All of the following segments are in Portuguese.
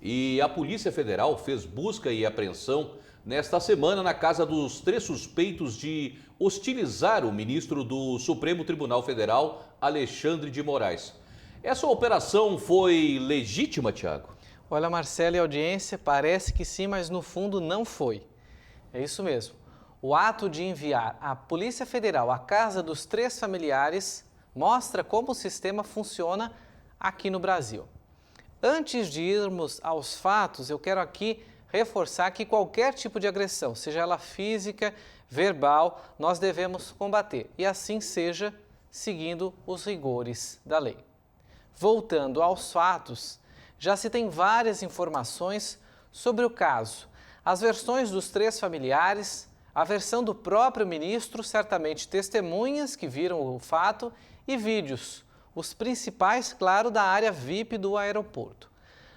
E a Polícia Federal fez busca e apreensão nesta semana na casa dos 3 suspeitos de hostilizar o ministro do Supremo Tribunal Federal, Alexandre de Moraes. Essa operação foi legítima, Tiago? Olha, Marcelo e audiência, parece que sim, mas no fundo não foi. É isso mesmo. O ato de enviar a Polícia Federal à casa dos 3 familiares mostra como o sistema funciona aqui no Brasil. Antes de irmos aos fatos, eu quero aqui reforçar que qualquer tipo de agressão, seja ela física, verbal, nós devemos combater. E assim seja, seguindo os rigores da lei. Voltando aos fatos, já se tem várias informações sobre o caso. As versões dos 3 familiares, a versão do próprio ministro, certamente testemunhas que viram o fato e vídeos. Os principais, claro, da área VIP do aeroporto.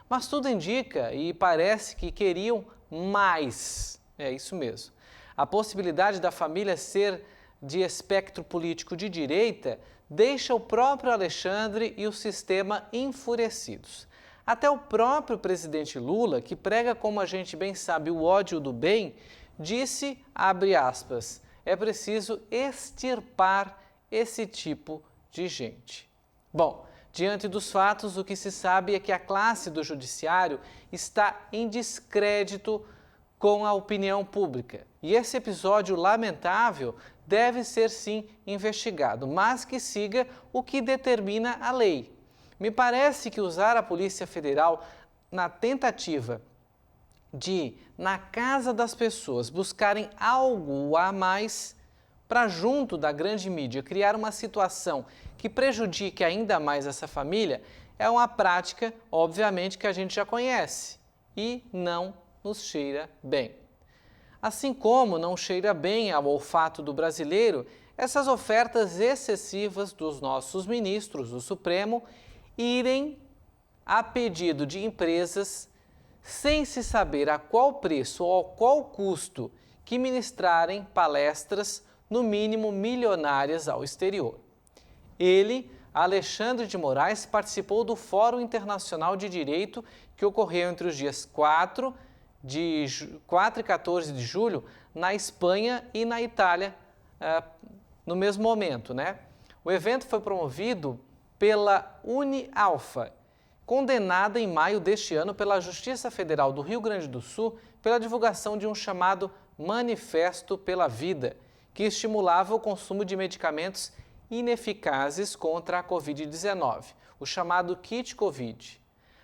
Mas tudo indica e parece que queriam mais. É isso mesmo. A possibilidade da família ser de espectro político de direita deixa o próprio Alexandre e o sistema enfurecidos. Até o próprio presidente Lula, que prega, como a gente bem sabe, o ódio do bem, disse, abre aspas, é preciso extirpar esse tipo de gente. Bom, diante dos fatos, o que se sabe é que a classe do judiciário está em descrédito com a opinião pública. E esse episódio lamentável deve ser sim investigado, mas que siga o que determina a lei. Me parece que usar a Polícia Federal na tentativa de, na casa das pessoas, buscarem algo a mais para junto da grande mídia criar uma situação que prejudique ainda mais essa família é uma prática, obviamente, que a gente já conhece e não nos cheira bem. Assim como não cheira bem ao olfato do brasileiro essas ofertas excessivas dos nossos ministros do Supremo irem a pedido de empresas sem se saber a qual preço ou a qual custo que ministrarem palestras no mínimo milionárias ao exterior. Ele, Alexandre de Moraes, participou do Fórum Internacional de Direito que ocorreu entre os dias 4 e 14 de julho na Espanha e na Itália no mesmo momento, né? O evento foi promovido pela UniAlfa, condenada em maio deste ano pela Justiça Federal do Rio Grande do Sul pela divulgação de um chamado Manifesto pela Vida, que estimulava o consumo de medicamentos ineficazes contra a Covid-19, o chamado Kit Covid.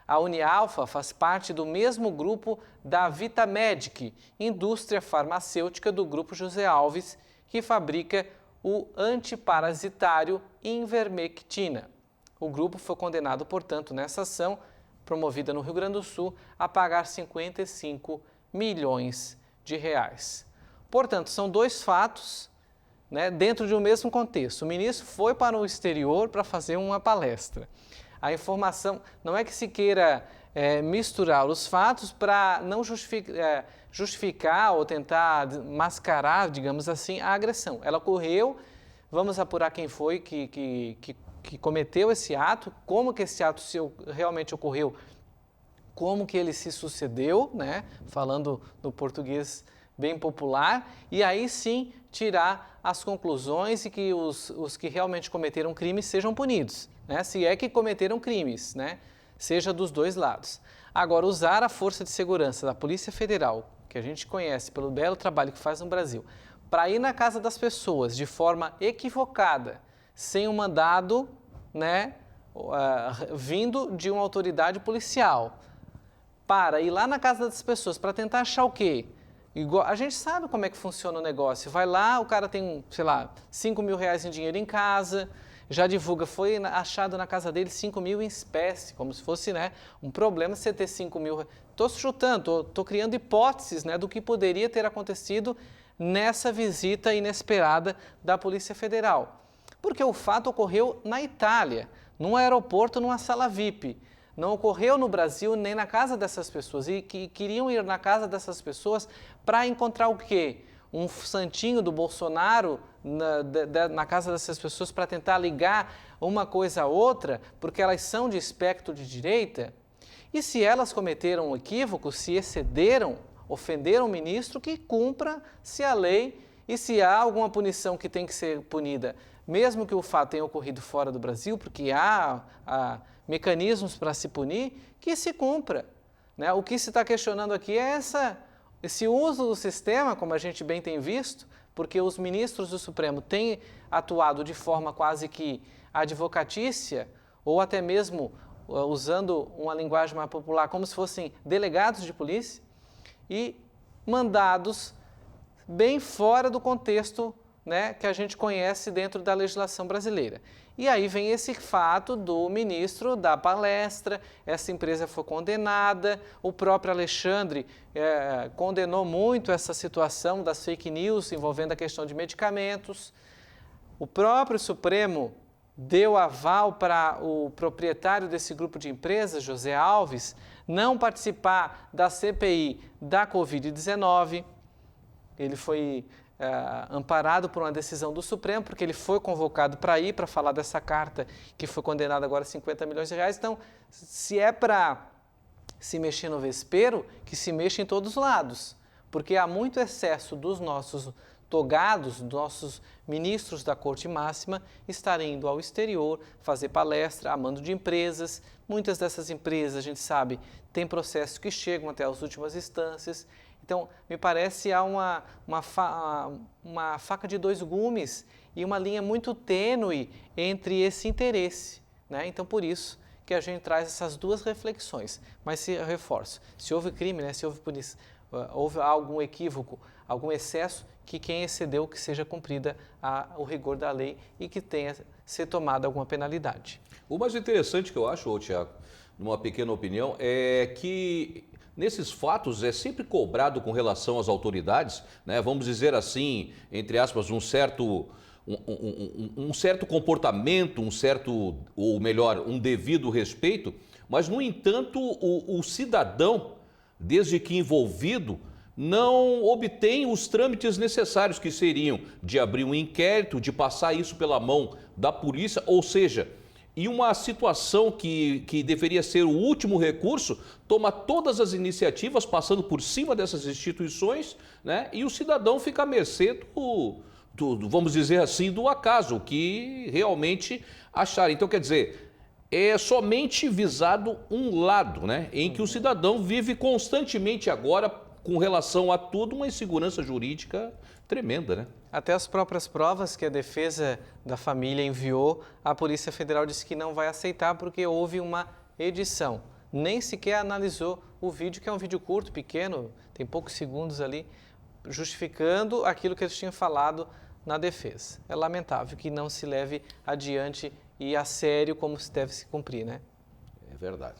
A UniAlfa faz parte do mesmo grupo da Vitamedic, indústria farmacêutica do Grupo José Alves, que fabrica o antiparasitário Ivermectina. O grupo foi condenado, portanto, nessa ação, promovida no Rio Grande do Sul, a pagar 55 milhões de reais. Portanto, são 2 fatos, né, dentro de um mesmo contexto. O ministro foi para o exterior para fazer uma palestra. A informação não é que se queira misturar os fatos para não justificar ou tentar mascarar, digamos assim, a agressão. Ela ocorreu, vamos apurar quem foi que cometeu esse ato, como que esse ato realmente ocorreu, como que ele se sucedeu, né, falando no português bem popular, e aí sim tirar as conclusões e que os que realmente cometeram crimes sejam punidos, né? Se é que cometeram crimes, né? Seja dos 2 lados. Agora, usar a força de segurança da Polícia Federal, que a gente conhece pelo belo trabalho que faz no Brasil, para ir na casa das pessoas de forma equivocada, sem um mandado, né, vindo de uma autoridade policial, para ir lá na casa das pessoas para tentar achar o quê? Igual, a gente sabe como é que funciona o negócio. Vai lá, o cara tem, sei lá, 5 mil reais em dinheiro em casa, já divulga, foi achado na casa dele 5 mil em espécie, como se fosse, né, um problema você ter 5 mil. Estou chutando, estou criando hipóteses, né, do que poderia ter acontecido nessa visita inesperada da Polícia Federal. Porque o fato ocorreu na Itália, num aeroporto, numa sala VIP. Não ocorreu no Brasil nem na casa dessas pessoas e que queriam ir na casa dessas pessoas para encontrar o quê? Um santinho do Bolsonaro na casa dessas pessoas para tentar ligar uma coisa a outra, porque elas são de espectro de direita. E se elas cometeram um equívoco, se excederam, ofenderam o ministro, que cumpra-se a lei, e se há alguma punição que tem que ser punida, mesmo que o fato tenha ocorrido fora do Brasil, porque há mecanismos para se punir, que se cumpra, né? O que se está questionando aqui é esse uso do sistema, como a gente bem tem visto, porque os ministros do Supremo têm atuado de forma quase que advocatícia, ou até mesmo usando uma linguagem mais popular, como se fossem delegados de polícia, e mandados bem fora do contexto, né, que a gente conhece dentro da legislação brasileira. E aí vem esse fato do ministro dar palestra, essa empresa foi condenada, o próprio Alexandre condenou muito essa situação das fake news envolvendo a questão de medicamentos. O próprio Supremo deu aval para o proprietário desse grupo de empresas, José Alves, não participar da CPI da Covid-19. Ele foi amparado por uma decisão do Supremo, porque ele foi convocado para ir, para falar dessa carta que foi condenada agora a 50 milhões de reais. Então, se é para se mexer no vespeiro, que se mexa em todos os lados, porque há muito excesso dos nossos togados, dos nossos ministros da Corte Máxima, estarem indo ao exterior, fazer palestra a mando de empresas. Muitas dessas empresas, a gente sabe, têm processos que chegam até as últimas instâncias. Então, me parece há uma faca de dois gumes e uma linha muito tênue entre esse interesse, né? Então, por isso que a gente traz essas duas reflexões. Mas se eu reforço, se houve crime, né? Se houve punição, houve algum equívoco, algum excesso, que quem excedeu que seja cumprida o rigor da lei e que tenha ser tomada alguma penalidade. O mais interessante que eu acho, Tiago, numa pequena opinião, é que nesses fatos é sempre cobrado com relação às autoridades, né? Vamos dizer assim, entre aspas, um certo comportamento, ou melhor, um devido respeito, mas, no entanto, o cidadão, desde que envolvido, não obtém os trâmites necessários, que seriam de abrir um inquérito, de passar isso pela mão da polícia, ou seja, e uma situação que deveria ser o último recurso, toma todas as iniciativas, passando por cima dessas instituições, né? E o cidadão fica à mercê vamos dizer assim, do acaso, que realmente achar. Então, quer dizer, é somente visado um lado, né? Em que o cidadão vive constantemente agora, com relação a tudo, uma insegurança jurídica tremenda, né? Até as próprias provas que a defesa da família enviou, a Polícia Federal disse que não vai aceitar porque houve uma edição. Nem sequer analisou o vídeo, que é um vídeo curto, pequeno, tem poucos segundos ali, justificando aquilo que eles tinham falado na defesa. É lamentável que não se leve adiante e a sério como se deve se cumprir, né? É verdade.